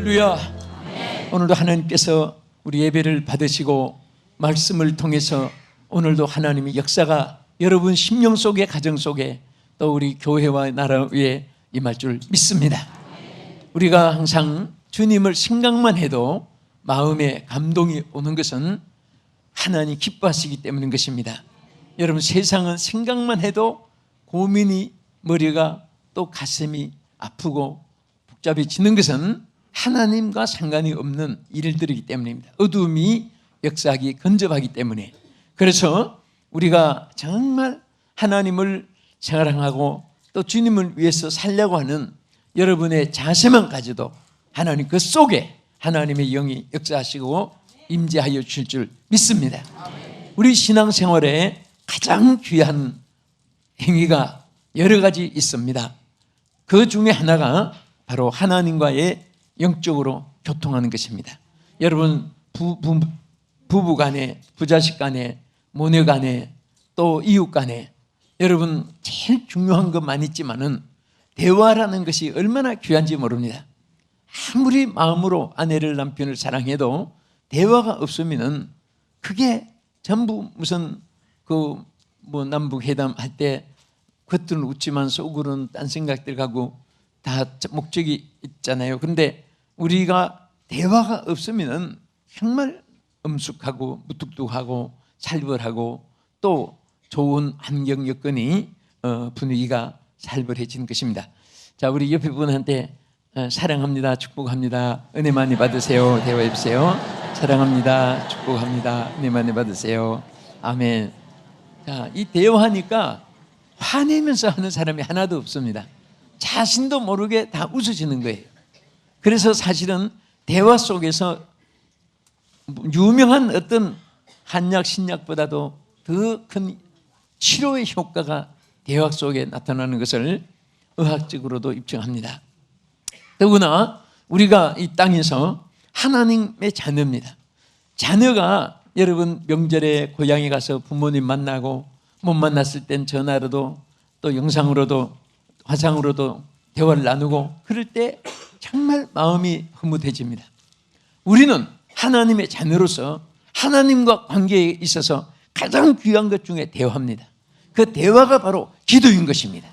할렐루야. 오늘도 하나님께서 우리 예배를 받으시고 말씀을 통해서 오늘도 하나님의 역사가 여러분 심령 속에, 가정 속에, 또 우리 교회와 나라 위에 임할 줄 믿습니다. 우리가 항상 주님을 생각만 해도 마음에 감동이 오는 것은 하나님 기뻐하시기 때문인 것입니다. 여러분, 세상은 생각만 해도 고민이, 머리가 또 가슴이 아프고 복잡해지는 것은 하나님과 상관이 없는 일들이기 때문입니다. 어둠이 역사하기 근접하기 때문에. 그래서 우리가 정말 하나님을 사랑하고 또 주님을 위해서 살려고 하는 여러분의 자세만 가져도 하나님 그 속에 하나님의 영이 역사하시고 임재하여 주실 줄 믿습니다. 우리 신앙생활에 가장 귀한 행위가 여러 가지 있습니다. 그 중에 하나가 바로 하나님과의 영적으로 교통하는 것입니다. 여러분, 부부 간에, 부자식 간에, 모녀 간에, 또 이웃 간에, 여러분 제일 중요한 것만 있지만은 대화라는 것이 얼마나 귀한지 모릅니다. 아무리 마음으로 아내를, 남편을 사랑해도 대화가 없으면은 그게 전부 무슨 남북 회담 할 때 겉으로는 웃지만 속으로는 딴 생각들 가고 다 목적이 있잖아요. 그런데 우리가 대화가 없으면 정말 엄숙하고 무뚝뚝하고 살벌하고 또 좋은 환경 여건이 분위기가 살벌해지는 것입니다. 자, 우리 옆에 분한테 사랑합니다, 축복합니다, 은혜 많이 받으세요 대화해 주세요. 사랑합니다, 축복합니다, 은혜 많이 받으세요. 아멘. 자, 이 대화하니까 화내면서 하는 사람이 하나도 없습니다. 자신도 모르게 다 웃어지는 거예요. 그래서 사실은 대화 속에서 유명한 어떤 한약, 신약보다도 더 큰 치료의 효과가 대화 속에 나타나는 것을 의학적으로도 입증합니다. 더구나 우리가 이 땅에서 하나님의 자녀입니다. 자녀가 여러분 명절에 고향에 가서 부모님 만나고 못 만났을 땐 전화로도 또 영상으로도 화상으로도 대화를 나누고 그럴 때 정말 마음이 흐뭇해집니다. 우리는 하나님의 자녀로서 하나님과 관계에 있어서 가장 귀한 것 중에 대화입니다. 그 대화가 바로 기도인 것입니다.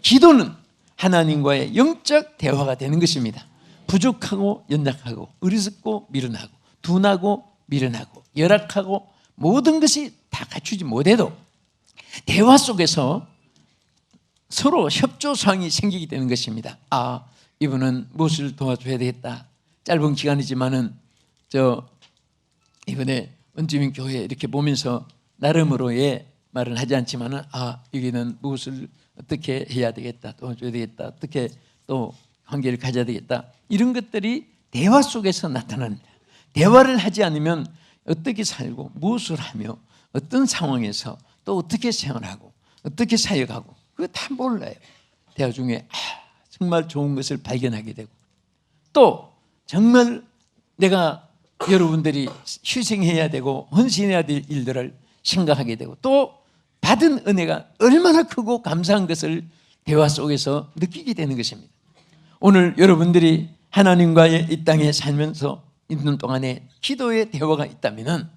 기도는 하나님과의 영적 대화가 되는 것입니다. 부족하고 연약하고 어리석고 미련하고 둔하고 미련하고 열악하고 모든 것이 다 갖추지 못해도 대화 속에서 서로 협조사항이 생기게 되는 것입니다. 아, 이분은 무엇을 도와줘야 되겠다. 짧은 기간이지만은 이번에 원주민 교회 이렇게 보면서 나름으로의 말은 하지 않지만은 여기는 무엇을 어떻게 해야 되겠다, 도와줘야 되겠다, 어떻게 또 관계를 가져야 되겠다, 이런 것들이 대화 속에서 나타납니다. 대화를 하지 않으면 어떻게 살고 무엇을 하며 어떤 상황에서 또 어떻게 생활하고 어떻게 사역하고 그거 다 몰라요. 대화 중에 정말 좋은 것을 발견하게 되고 또 정말 내가 여러분들이 희생해야 되고 헌신해야 될 일들을 생각하게 되고 또 받은 은혜가 얼마나 크고 감사한 것을 대화 속에서 느끼게 되는 것입니다. 오늘 여러분들이 하나님과의 이 땅에 살면서 있는 동안에 기도의 대화가 있다면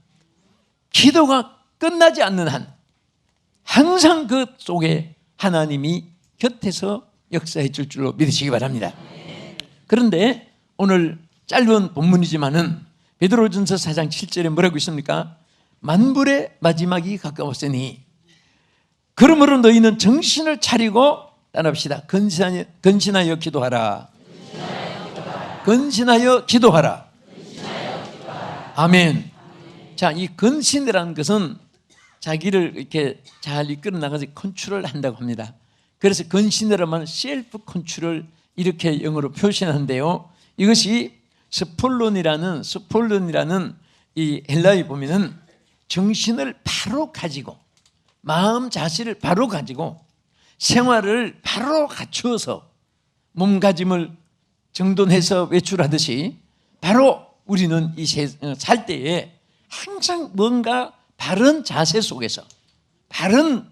기도가 끝나지 않는 한 항상 그 속에 하나님이 곁에서 역사해 줄 줄로 믿으시기 바랍니다. 그런데 오늘 짧은 본문이지만은 베드로전서 4장 7절에 뭐라고 있습니까? 만불의 마지막이 가까웠으니 그러므로 너희는 정신을 차리고 따라합시다. 근신하여 기도하라. 근신하여 기도하라. 아멘. 자, 이 근신이라는 것은 자기를 이렇게 잘 이끌어 나가서 컨트롤 한다고 합니다. 그래서 근신이라면 셀프 컨트롤 이렇게 영어로 표현하는데요. 이것이 스폴론이라는 이 헬라어에 보면은 정신을 바로 가지고 마음 자세를 바로 가지고 생활을 바로 갖추어서 몸가짐을 정돈해서 외출하듯이 바로 우리는 살 때에 항상 뭔가 바른 자세 속에서 바른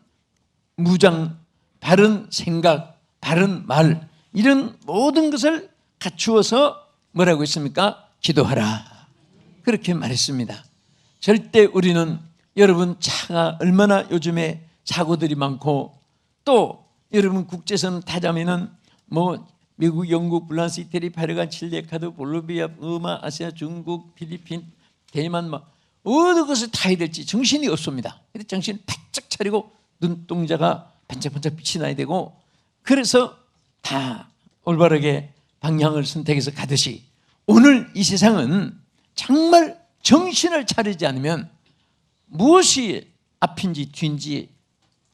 무장, 바른 생각, 바른 말 이런 모든 것을 갖추어서 뭐라고 했습니까? 기도하라. 그렇게 말했습니다. 절대 우리는 여러분 차가 얼마나 요즘에 사고들이 많고 또 여러분 국제선 타자면은 뭐 미국, 영국, 프랑스, 이태리, 파르간, 칠레, 카드, 볼로비아, 버마, 아시아, 중국, 필리핀, 대만 막 어느 것을 타야 될지 정신이 없습니다. 그래서 정신 바짝 차리고 눈동자가 반짝반짝 빛이 나야 되고 그래서 다 올바르게 방향을 선택해서 가듯이 오늘 이 세상은 정말 정신을 차리지 않으면 무엇이 앞인지 뒤인지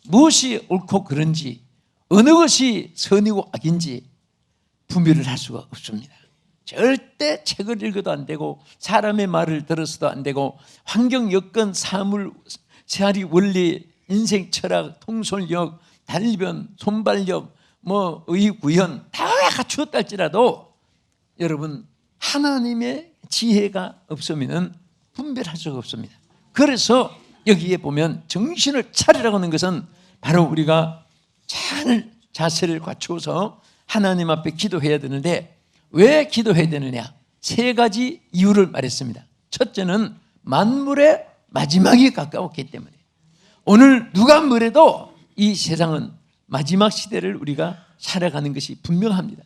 무엇이 옳고 그른지 어느 것이 선이고 악인지 분별을 할 수가 없습니다. 절대 책을 읽어도 안 되고 사람의 말을 들어서도 안 되고 환경, 여건, 사물, 생활이 원리, 인생 철학, 통솔력, 달변, 손발력, 뭐 의구현 다 갖추었다 할지라도 여러분 하나님의 지혜가 없으면 분별할 수가 없습니다. 그래서 여기에 보면 정신을 차리라고 하는 것은 바로 우리가 잘 자세를 갖추어서 하나님 앞에 기도해야 되는데 왜 기도해야 되느냐? 세 가지 이유를 말했습니다. 첫째는 만물의 마지막이 가까웠기 때문에 오늘 누가 뭐래도 이 세상은 마지막 시대를 우리가 살아가는 것이 분명합니다.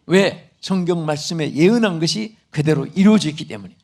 왜? 성경 말씀에 예언한 것이 그대로 이루어졌기 때문에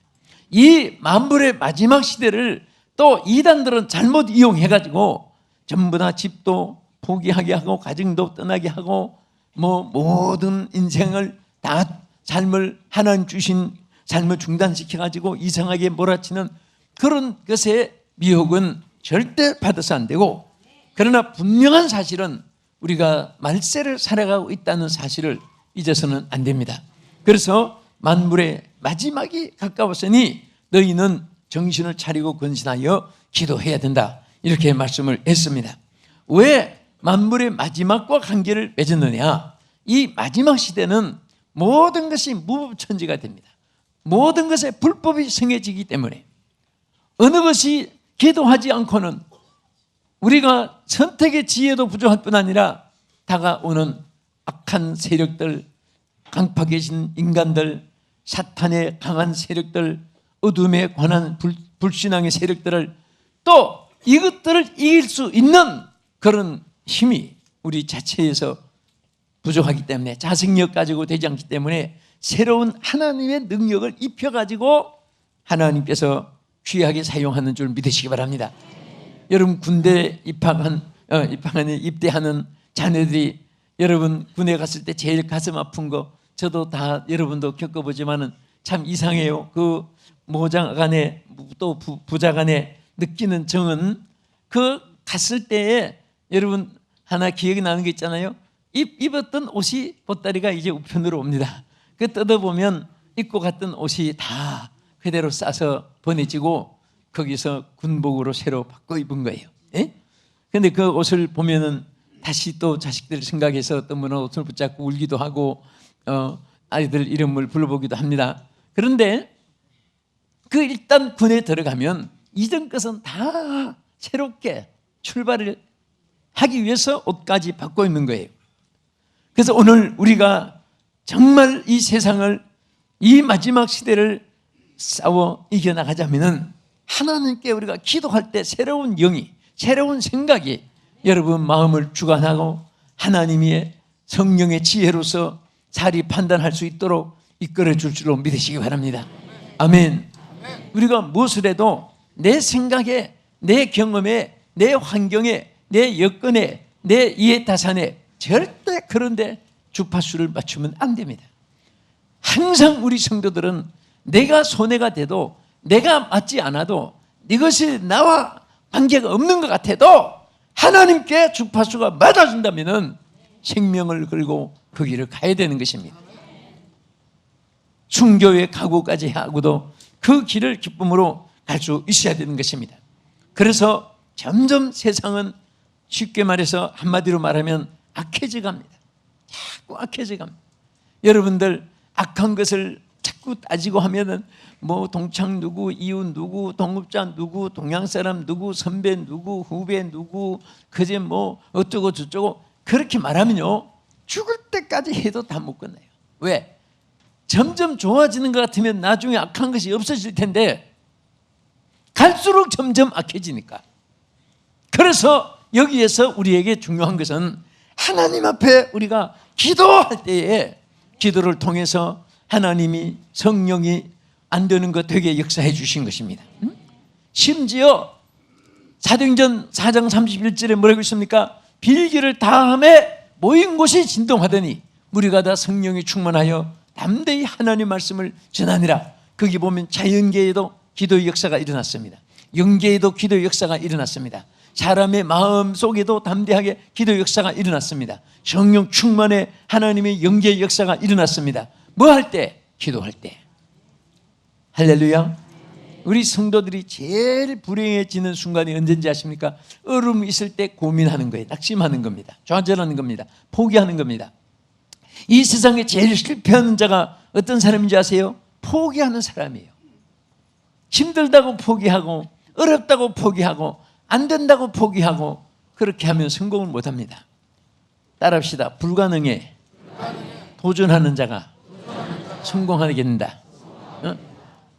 이 만물의 마지막 시대를 또 이단들은 잘못 이용해가지고 전부 다 집도 포기하게 하고 가정도 떠나게 하고 뭐 모든 인생을 다 삶을 하나님 주신 삶을 중단시켜가지고 이상하게 몰아치는 그런 것의 미혹은 절대 받아서 안 되고 그러나 분명한 사실은 우리가 말세를 살아가고 있다는 사실을 잊어서는 안 됩니다. 그래서 만물의 마지막이 가까웠으니 너희는 정신을 차리고 건신하여 기도해야 된다 이렇게 말씀을 했습니다. 왜 만물의 마지막과 관계를 맺었느냐? 이 마지막 시대는 모든 것이 무법천지가 됩니다. 모든 것에 불법이 성해지기 때문에 어느 것이 기도하지 않고는 우리가 선택의 지혜도 부족할 뿐 아니라 다가오는 악한 세력들, 강파 계신 인간들, 사탄의 강한 세력들, 어둠에 관한 불신앙의 세력들을 또 이것들을 이길 수 있는 그런 힘이 우리 자체에서 부족하기 때문에 자생력 가지고 되지 않기 때문에 새로운 하나님의 능력을 입혀가지고 하나님께서 귀하게 사용하는 줄 믿으시기 바랍니다. 여러분 군대 입대하는 자녀들이 여러분 군에 갔을 때 제일 가슴 아픈 거 저도 다 여러분도 겪어보지만은 참 이상해요. 그 모장간에 또 부자간에 느끼는 정은 그 갔을 때에 여러분 하나 기억이 나는 게 있잖아요. 입었던 옷이 보따리가 이제 우편으로 옵니다. 그 뜯어보면 입고 갔던 옷이 다 그대로 싸서 보내지고 거기서 군복으로 새로 바꿔 입은 거예요. 그런데 그 옷을 보면은 다시 또 자식들 생각해서 어떤 분은 옷을 붙잡고 울기도 하고 아이들 이름을 불러보기도 합니다. 그런데 그 일단 군에 들어가면 이전 것은 다 새롭게 출발을 하기 위해서 옷까지 바꿔 입는 거예요. 그래서 오늘 우리가 정말 이 세상을 이 마지막 시대를 싸워 이겨나가자면은 하나님께 우리가 기도할 때 새로운 영이 새로운 생각이 여러분 마음을 주관하고 하나님의 성령의 지혜로서 자리 판단할 수 있도록 이끌어 줄 줄로 믿으시기 바랍니다. 아멘. 우리가 무엇을 해도 내 생각에 내 경험에 내 환경에 내 여건에 내 이해타산에 절대 그런데 주파수를 맞추면 안 됩니다. 항상 우리 성도들은 내가 손해가 돼도 내가 맞지 않아도 이것이 나와 관계가 없는 것 같아도 하나님께 주파수가 맞아준다면 생명을 걸고 그 길을 가야 되는 것입니다. 순교의 각오까지 하고도 그 길을 기쁨으로 갈 수 있어야 되는 것입니다. 그래서 점점 세상은 쉽게 말해서 한마디로 말하면 악해져 갑니다. 자꾸 악해져 갑니다. 여러분들 악한 것을 자꾸 따지고 하면은 뭐 동창 누구, 이웃 누구, 동업자 누구, 동양 사람 누구, 선배 누구, 후배 누구, 그제 뭐 어쩌고 저쩌고 그렇게 말하면요 죽을 때까지 해도 다 못 끝나요. 왜? 점점 좋아지는 것 같으면 나중에 악한 것이 없어질 텐데 갈수록 점점 악해지니까. 그래서 여기에서 우리에게 중요한 것은 하나님 앞에 우리가 기도할 때에 기도를 통해서 하나님이 성령이 안 되는 것 되게 역사해 주신 것입니다. 심지어 사도행전 4장 31절에 뭐라고 있습니까? 빌기를 다함에 모인 곳이 진동하더니 무리가 다 성령이 충만하여 담대히 하나님 말씀을 전하니라. 거기 보면 자연계에도 기도의 역사가 일어났습니다. 영계에도 기도의 역사가 일어났습니다. 사람의 마음 속에도 담대하게 기도의 역사가 일어났습니다. 성령 충만에 하나님의 영계의 역사가 일어났습니다. 뭐 할 때? 기도할 때. 할렐루야. 우리 성도들이 제일 불행해지는 순간이 언제인지 아십니까? 얼음이 있을 때 고민하는 거예요. 낙심하는 겁니다. 좌절하는 겁니다. 포기하는 겁니다. 이 세상에 제일 실패하는 자가 어떤 사람인지 아세요? 포기하는 사람이에요. 힘들다고 포기하고 어렵다고 포기하고 안 된다고 포기하고 그렇게 하면 성공을 못합니다. 따라합시다. 불가능에 도전하는 자가 성공하게 된다.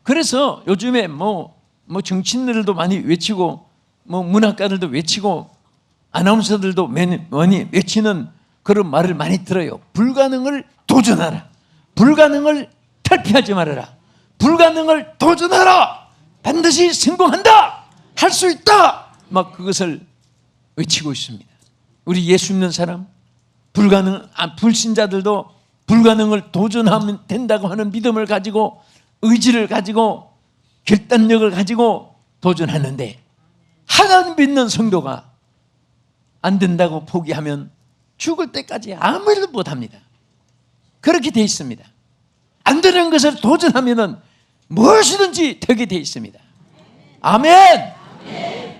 그래서 요즘에 뭐 정치인들도 많이 외치고 문학가들도 외치고 아나운서들도 많이 외치는 그런 말을 많이 들어요. 불가능을 도전하라. 불가능을 탈피하지 말아라. 불가능을 도전하라. 반드시 성공한다. 할 수 있다. 막 그것을 외치고 있습니다. 우리 예수 믿는 사람, 불신자들도 불가능을 도전하면 된다고 하는 믿음을 가지고 의지를 가지고 결단력을 가지고 도전하는데 하나님 믿는 성도가 안 된다고 포기하면 죽을 때까지 아무 일도 못합니다. 그렇게 돼 있습니다. 안 되는 것을 도전하면 무엇이든지 되게 돼 있습니다. 아멘.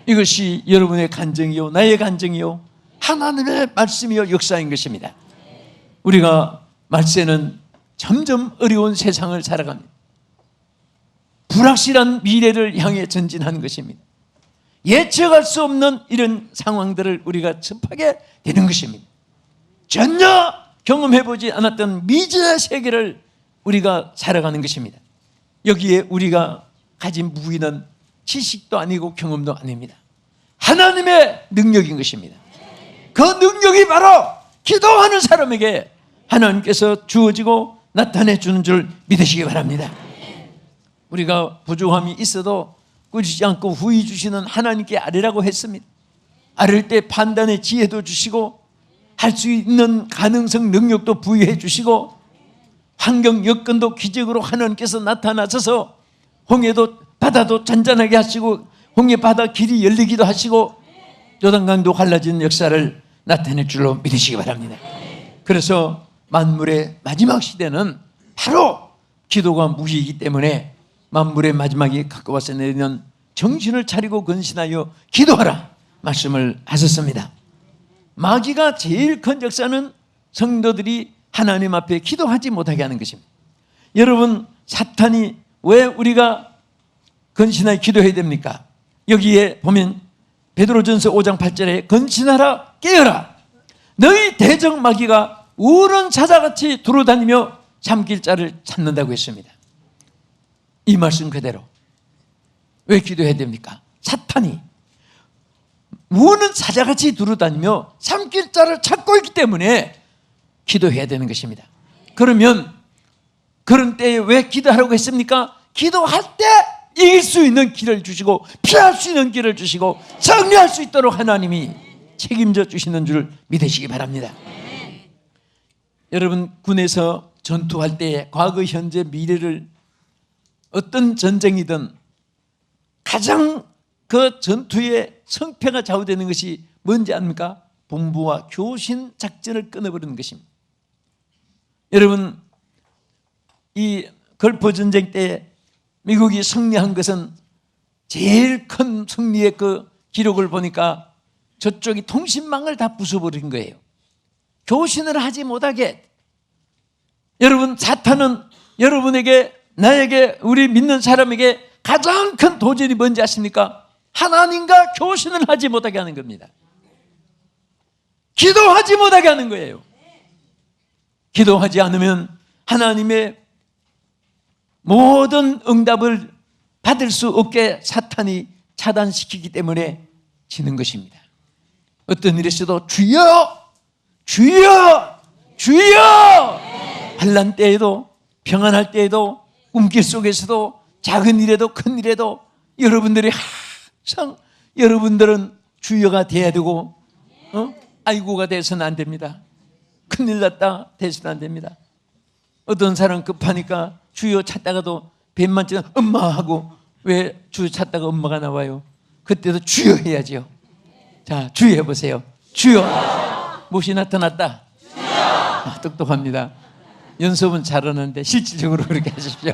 이것이 여러분의 간증이요 나의 간증이요 하나님의 말씀이요 역사인 것입니다. 우리가 말세는 점점 어려운 세상을 살아갑니다. 불확실한 미래를 향해 전진하는 것입니다. 예측할 수 없는 이런 상황들을 우리가 접하게 되는 것입니다. 전혀 경험해보지 않았던 미지의 세계를 우리가 살아가는 것입니다. 여기에 우리가 가진 무기는 지식도 아니고 경험도 아닙니다. 하나님의 능력인 것입니다. 그 능력이 바로 기도하는 사람에게 하나님께서 주어지고 나타내 주는 줄 믿으시기 바랍니다. 우리가 부족함이 있어도 꾸짖지 않고 후히 주시는 하나님께 아뢰라고 했습니다. 아뢰 때 판단의 지혜도 주시고 할 수 있는 가능성 능력도 부여해 주시고 환경 여건도 기적으로 하나님께서 나타나셔서 홍해도 바다도 잔잔하게 하시고 홍해 바다 길이 열리기도 하시고 요단강도 갈라지는 역사를 나타낼 줄로 믿으시기 바랍니다. 그래서 만물의 마지막 시대는 바로 기도가 무기이기 때문에 만물의 마지막이 가까워서 내리는 정신을 차리고 근신하여 기도하라 말씀을 하셨습니다. 마귀가 제일 큰 역사는 성도들이 하나님 앞에 기도하지 못하게 하는 것입니다. 여러분, 사탄이 왜 우리가 근신하여 기도해야 됩니까? 여기에 보면 베드로전서 5장 8절에 근신하라 깨어라 너희 대적 마귀가 우는 사자같이 두루다니며 잠길 자를 찾는다고 했습니다. 이 말씀 그대로. 왜 기도해야 됩니까? 사탄이 우는 사자같이 두루다니며 삼킬 자를 찾고 있기 때문에 기도해야 되는 것입니다. 그러면 그런 때에 왜 기도하라고 했습니까? 기도할 때 이길 수 있는 길을 주시고 피할 수 있는 길을 주시고 승리할 수 있도록 하나님이 책임져 주시는 줄 믿으시기 바랍니다. 여러분, 군에서 전투할 때 과거, 현재, 미래를 어떤 전쟁이든 가장 그 전투의 성패가 좌우되는 것이 뭔지 압니까? 본부와 교신 작전을 끊어버리는 것입니다. 여러분, 이 걸프 전쟁 때 미국이 승리한 것은 제일 큰 승리의 그 기록을 보니까 저쪽이 통신망을 다 부숴버린 거예요. 교신을 하지 못하게. 여러분, 사탄은 여러분에게, 나에게, 우리 믿는 사람에게 가장 큰 도전이 뭔지 아십니까? 하나님과 교신을 하지 못하게 하는 겁니다. 기도하지 못하게 하는 거예요. 기도하지 않으면 하나님의 모든 응답을 받을 수 없게 사탄이 차단시키기 때문에 지는 것입니다. 어떤 일에서도 주여 주여 주여, 환난 때에도 평안할 때에도 꿈길 속에서도 작은 일에도 큰 일에도 여러분들이 항상 여러분들은 주여가 돼야 되고 아이고가 돼서는 안 됩니다. 큰일 났다 돼서는 안 됩니다. 어떤 사람 급하니까 주여 찾다가도 뱀만 찌면 엄마 하고, 왜 주여 찾다가 엄마가 나와요? 그때도 주여 해야죠. 자, 주여 해보세요. 주여. 무엇이 나타났다? 주여. 똑똑합니다. 연습은 잘하는데 실질적으로 그렇게 하십시오.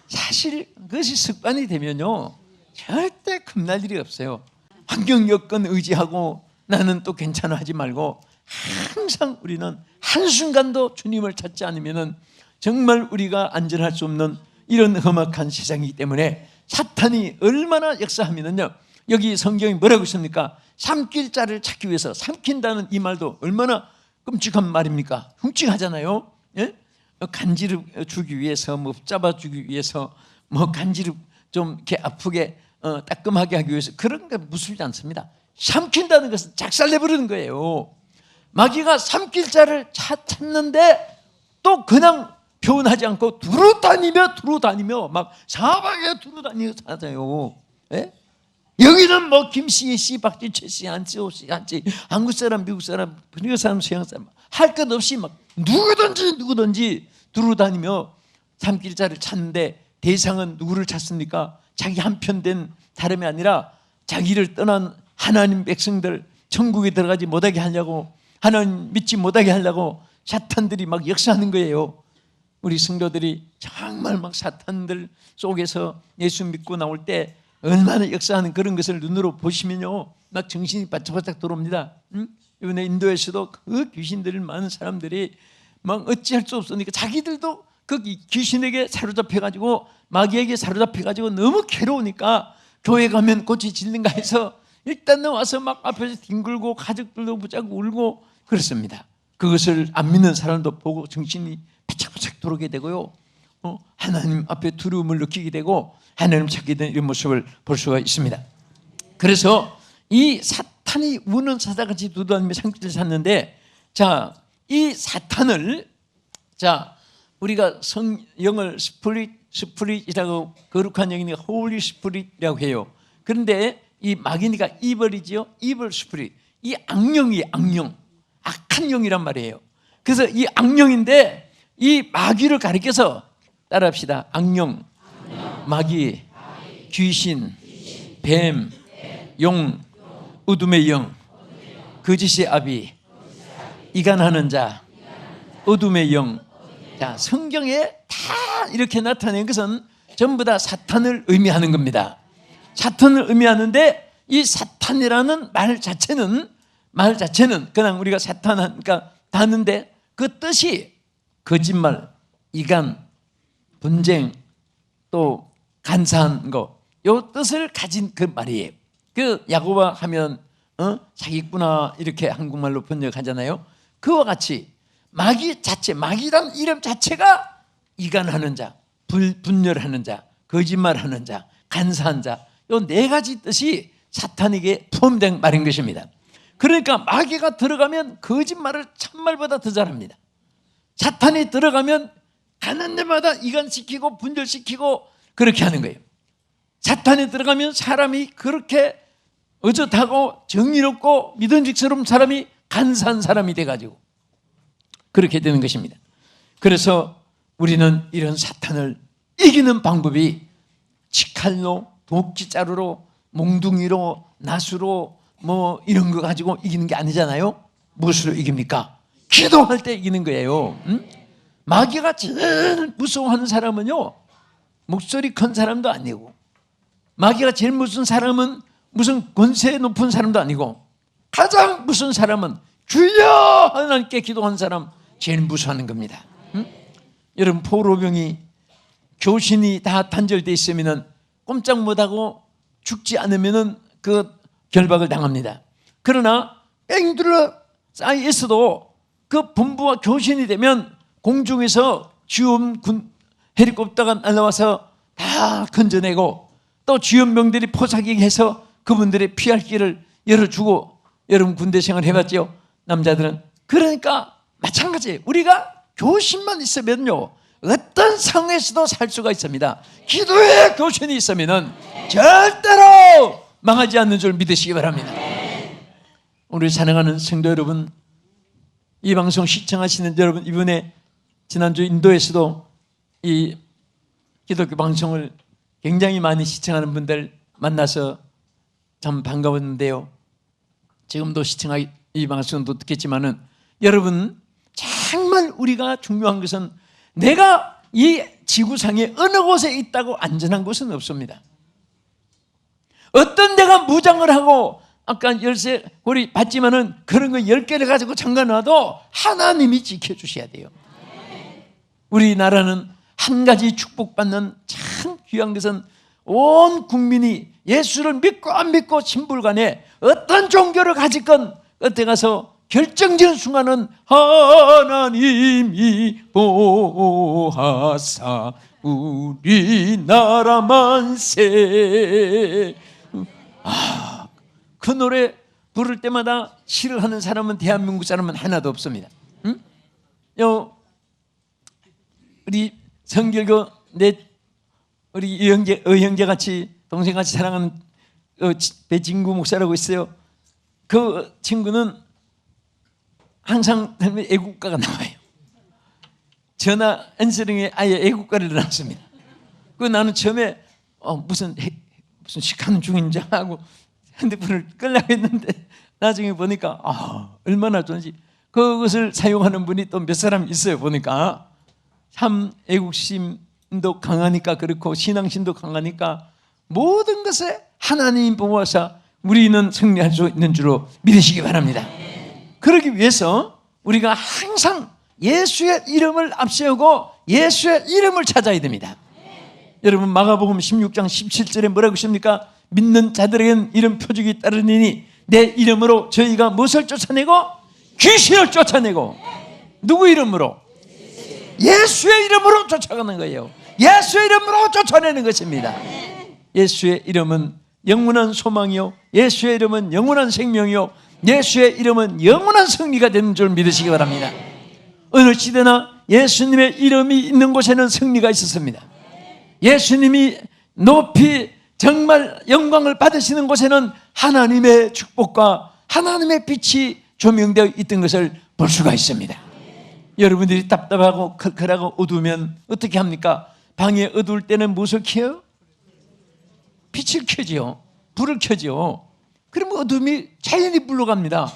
사실 그것이 습관이 되면요 절대 겁날 일이 없어요. 환경 여건 의지하고 나는 또 괜찮아 하지 말고, 항상 우리는 한순간도 주님을 찾지 않으면 정말 우리가 안전할 수 없는 이런 험악한 세상이기 때문에 사탄이 얼마나 역사하면요, 여기 성경이 뭐라고 있습니까? 삼킬 자를 찾기 위해서, 삼킨다는 이 말도 얼마나 끔찍한 말입니까? 흉측하잖아요. 예? 간지를 주기 위해서, 뭐 잡아주기 위해서, 뭐 간지를 좀 이렇게 아프게 따끔하게 하기 위해서 그런 게 무술지 않습니다. 삼킨다는 것은 작살내버리는 거예요. 마귀가 삼킬 자를 찾는데 또 그냥 표현하지 않고 두루 다니며 막 사방에 두루 다니잖아요. 예? 여기는 뭐 김씨, 씨, 박씨, 최씨, 한씨, 오씨, 한씨, 한국 사람, 미국 사람, 미국 사람, 서양 사람 할 것 없이 막 누구든지 두루 다니며 삼킬 자를 찾는데, 대상은 누구를 찾습니까? 자기 한편된 사람이 아니라 자기를 떠난 하나님 백성들, 천국에 들어가지 못하게 하려고, 하나님 믿지 못하게 하려고 사탄들이 막 역사하는 거예요. 우리 성도들이 정말 막 사탄들 속에서 예수 믿고 나올 때 얼마나 역사하는 그런 것을 눈으로 보시면요 막 정신이 바짝바짝 들어옵니다. 이번에 인도에서도 그 귀신들 많은 사람들이 막 어찌할 수 없으니까 자기들도 그 귀신에게 사로잡혀가지고, 마귀에게 사로잡혀가지고 너무 괴로우니까 교회 가면 고치질는가 해서 일단 와서 막 앞에서 뒹굴고 가족들도 무작 울고 그렇습니다. 그것을 안 믿는 사람도 보고 정신이 바짝바짝 들어오게 되고요, 하나님 앞에 두려움을 느끼게 되고 하나님 찾게 되는 이런 모습을 볼 수가 있습니다. 그래서 이 사탄이 우는 사자같이 두루다니며 삼킬을 찾는데, 자, 이 사탄을, 자, 우리가 영을 스프릿이라고, 거룩한 영이니까 홀리 스프릿이라고 해요. 그런데 이 마귀니까 이벌이지요. 이벌 스프릿. 이 악령이 악령, 악한 영이란 말이에요. 그래서 이 악령인데 이 마귀를 가리켜서 따라합시다. 악령, 마귀, 귀신, 뱀, 용, 어둠의 영, 거짓의 아비, 이간하는 자, 어둠의 영. 자, 성경에 다 이렇게 나타낸 것은 전부 다 사탄을 의미하는 겁니다. 사탄을 의미하는데, 이 사탄이라는 말 자체는 그냥 우리가 사탄 하니까 다는데, 그 뜻이 거짓말, 이간, 분쟁, 또 간사한 거, 요 뜻을 가진 그 말이에요. 그 야고보 하면 사기꾼아 이렇게 한국말로 번역하잖아요. 그와 같이 마귀 자체, 마귀란 이름 자체가 이간하는 자, 분열하는 자, 거짓말하는 자, 간사한 자, 요 네 가지 뜻이 사탄에게 포함된 말인 것입니다. 그러니까 마귀가 들어가면 거짓말을 참말보다 더 잘합니다. 사탄이 들어가면 가는 데마다 이간시키고 분열시키고 그렇게 하는 거예요. 사탄이 들어가면 사람이 그렇게 어젓하고 정의롭고 믿음직스러운 사람이 간사한 사람이 돼가지고 그렇게 되는 것입니다. 그래서 우리는 이런 사탄을 이기는 방법이 치칼로, 도끼자루로, 몽둥이로, 낫으로 뭐 이런 거 가지고 이기는 게 아니잖아요. 무엇으로 이깁니까? 기도할 때 이기는 거예요. 마귀가 제일 무서워하는 사람은요, 목소리 큰 사람도 아니고, 마귀가 제일 무서운 사람은 무슨 권세 높은 사람도 아니고, 가장 무서운 사람은 주여 하나님께 기도한 사람 제일 무서워하는 겁니다. 여러분, 포로병이 교신이 다 단절되어 있으면 꼼짝 못하고 죽지 않으면 그 결박을 당합니다. 그러나 뺑 둘러 쌓여 있어도 그 본부와 교신이 되면 공중에서 헬리콥터가 날아와서 다 건져내고 또 주연병들이 포사기해서 그분들의 피할 길을 열어주고, 여러분 군대 생활 해봤죠? 남자들은. 그러니까 마찬가지예요. 우리가 교신만 있으면요, 어떤 상황에서도 살 수가 있습니다. 기도의 교신이 있으면 절대로 망하지 않는 줄 믿으시기 바랍니다. 우리 사랑하는 성도 여러분, 이 방송 시청하시는 여러분, 이번에 지난주 인도에서도 이 기독교 방송을 굉장히 많이 시청하는 분들 만나서 참 반가웠는데요. 지금도 시청하기, 이 방송도 듣겠지만은, 여러분 정말 우리가 중요한 것은 내가 이 지구상에 어느 곳에 있다고 안전한 곳은 없습니다. 어떤 데가 무장을 하고 아까 열쇠 고리 받지만은 그런 거 10개를 가지고 잠가놔도 하나님이 지켜주셔야 돼요. 우리나라는 한 가지 축복받는 참 귀한 것은 온 국민이 예수를 믿고 안 믿고 신불간에 어떤 종교를 가지건 그때 가서 결정적인 순간은 하나님이 보호하사 우리나라 만세. 그 노래 부를 때마다 싫어하는 사람은 대한민국 사람은 하나도 없습니다. 응? 우리 성결교 우리 형제 같이 동생 같이 사랑하는 배진구 목사라고 있어요. 그 친구는 항상 애국가가 나와요. 전화 엔서링에 아예 애국가를 넣었습니다. 그 나는 처음에 무슨 식하는 중인지 하고 핸드폰을 끌려고 했는데 나중에 보니까 얼마나 좋은지, 그것을 사용하는 분이 또 몇 사람 있어요. 보니까 참 애국심도 강하니까 그렇고 신앙심도 강하니까 모든 것에 하나님 보호하사 우리는 승리할 수 있는 줄로 믿으시기 바랍니다. 그러기 위해서 우리가 항상 예수의 이름을 앞세우고 예수의 이름을 찾아야 됩니다. 여러분 마가복음 16장 17절에 뭐라고 있습니까? 믿는 자들에게는 이름 표적이 따르니니 내 이름으로 저희가 무엇을 쫓아내고? 귀신을 쫓아내고. 누구 이름으로? 예수의 이름으로 쫓아가는 거예요. 예수의 이름으로 쫓아내는 것입니다. 예수의 이름은 영원한 소망이요, 예수의 이름은 영원한 생명이요, 예수의 이름은 영원한 승리가 되는 줄 믿으시기 바랍니다. 어느 시대나 예수님의 이름이 있는 곳에는 승리가 있었습니다. 예수님이 높이 정말 영광을 받으시는 곳에는 하나님의 축복과 하나님의 빛이 조명되어 있던 것을 볼 수가 있습니다. 여러분들이 답답하고 컬컬하고 어두우면 어떻게 합니까? 방에 어두울 때는 무엇을 켜요? 빛을 켜지요. 불을 켜지요. 그러면 어둠이 자연히 물러갑니다.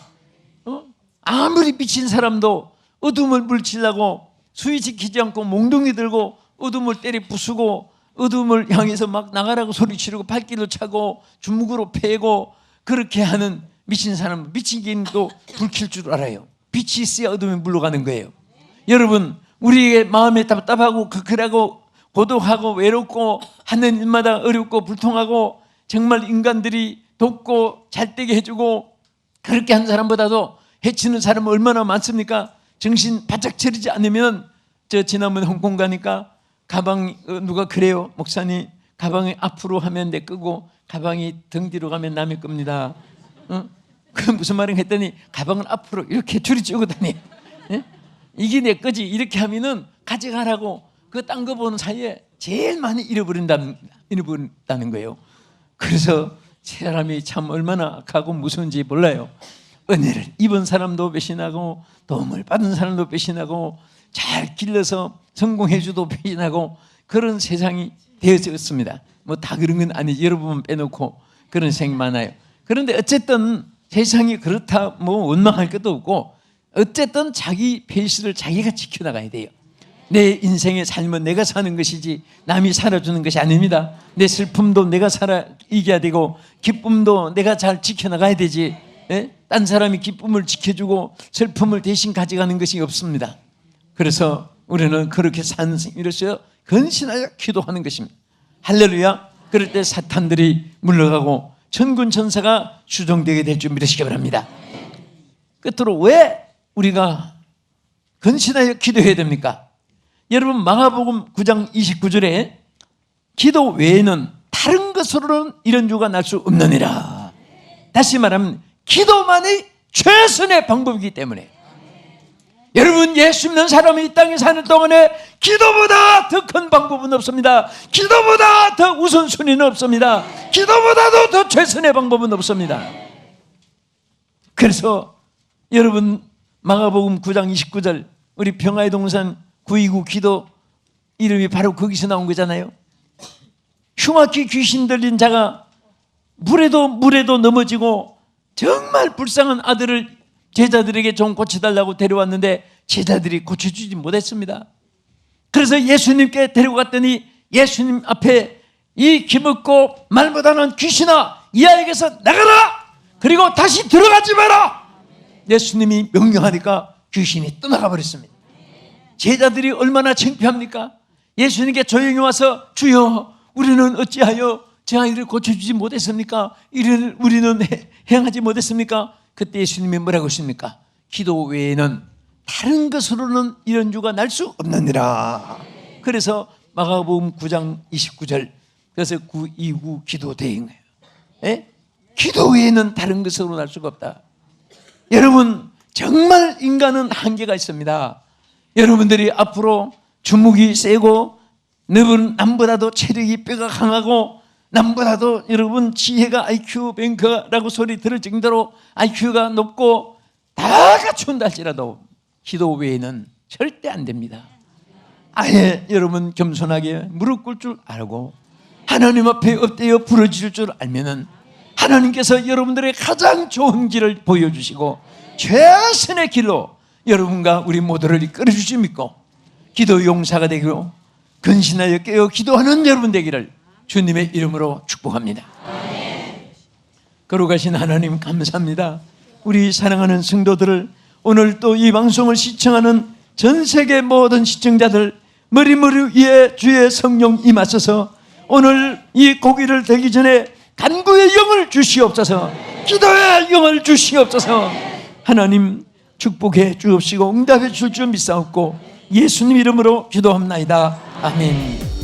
아무리 미친 사람도 어둠을 물치려고 수위 지키지 않고 몽둥이 들고 어둠을 때려 부수고 어둠을 향해서 막 나가라고 소리치르고 발길을 차고 주먹으로 패고 그렇게 하는 미친 사람은 미친 개인도 불 켤 줄 알아요. 빛이 있어야 어둠이 물러가는 거예요. 여러분, 우리의 마음에 답답하고 극렬하고 고독하고 외롭고 하는 일마다 어렵고 불통하고 정말 인간들이 돕고 잘되게 해주고 그렇게 한 사람보다도 해치는 사람은 얼마나 많습니까? 정신 바짝 차리지 않으면, 저 지난번에 홍콩 가니까 가방 누가 그래요, 목사님 가방이 앞으로 하면 내 끄고 가방이 등 뒤로 가면 남의 겁니다. 그 무슨 말인가 했더니 가방을 앞으로 이렇게 줄이 찌고 다니. 이게 내 거지 이렇게 하면은 가져가라고. 그 딴 거 보는 사이에 제일 많이 잃어버린다는 거예요. 그래서 사람이 참 얼마나 악하고 무서운지 몰라요. 은혜를 입은 사람도 배신하고 도움을 받은 사람도 배신하고 잘 길러서 성공해줘도 배신하고 그런 세상이 되어졌습니다. 뭐 다 그런 건 아니지, 여러분 빼놓고 그런 세상이 많아요. 그런데 어쨌든 세상이 그렇다 뭐 원망할 것도 없고 어쨌든 자기 페이스를 자기가 지켜나가야 돼요. 내 인생의 삶은 내가 사는 것이지 남이 살아주는 것이 아닙니다. 내 슬픔도 내가 이겨야 되고 기쁨도 내가 잘 지켜나가야 되지, 딴 사람이 기쁨을 지켜주고 슬픔을 대신 가져가는 것이 없습니다. 그래서 우리는 그렇게 사는 생이로서 근신하여 기도하는 것입니다. 할렐루야. 그럴 때 사탄들이 물러가고 천군 천사가 수종되게 될 줄 믿으시기 바랍니다. 끝으로 왜 우리가 근신하여 기도해야 됩니까? 여러분 마가복음 9장 29절에 기도 외에는 다른 것으로는 이런 주가 날 수 없느니라. 다시 말하면 기도만이 최선의 방법이기 때문에 여러분 예수 믿는 사람이 이 땅에 사는 동안에 기도보다 더 큰 방법은 없습니다. 기도보다 더 우선순위는 없습니다. 기도보다도 더 최선의 방법은 없습니다. 그래서 여러분 마가복음 9장 29절 우리 평화의 동산 929 기도 이름이 바로 거기서 나온 거잖아요. 흉악히 귀신 들린 자가 물에도 넘어지고 정말 불쌍한 아들을 제자들에게 좀 고쳐달라고 데려왔는데 제자들이 고쳐주지 못했습니다. 그래서 예수님께 데려갔더니 예수님 앞에 이 기먹고 말 못하는 귀신아 이 아이에게서 나가라! 그리고 다시 들어가지 마라! 예수님이 명령하니까 귀신이 떠나가 버렸습니다. 제자들이 얼마나 창피합니까? 예수님께 조용히 와서 주여 우리는 어찌하여 제 아이를 고쳐주지 못했습니까? 이를 우리는 행하지 못했습니까? 그때 예수님이 뭐라고 하십니까? 기도 외에는 다른 것으로는 이런 주가 날 수 없느니라. 그래서 마가복음 9장 29절 그래서 929 기도 대행 거예요. 기도 외에는 다른 것으로 날 수가 없다. 여러분 정말 인간은 한계가 있습니다. 여러분들이 앞으로 주먹이 세고 남보다도 체력이 뼈가 강하고 남보다도 여러분 지혜가 IQ 뱅커라고 소리 들을 정도로 IQ가 높고 다 갖춘다 할지라도 기도 외에는 절대 안 됩니다. 아예 여러분 겸손하게 무릎 꿇을 줄 알고 하나님 앞에 엎드려 부르짖을 줄 알면은 하나님께서 여러분들의 가장 좋은 길을 보여주시고 최선의 길로 여러분과 우리 모두를 이끌어 주시 믿고 기도 용사가 되고 근신하여 깨어 기도하는 여러분 되기를 주님의 이름으로 축복합니다. 거룩하신 하나님 감사합니다. 우리 사랑하는 성도들을 오늘 또 이 방송을 시청하는 전 세계 모든 시청자들 머리 위에 주의 성령 임하소서. 오늘 이 고기를 되기 전에 간구의 영을 주시옵소서. 기도의 영을 주시옵소서. 하나님 축복해 주옵시고 응답해 줄 줄 믿사옵고 예수님 이름으로 기도합나이다. 아멘.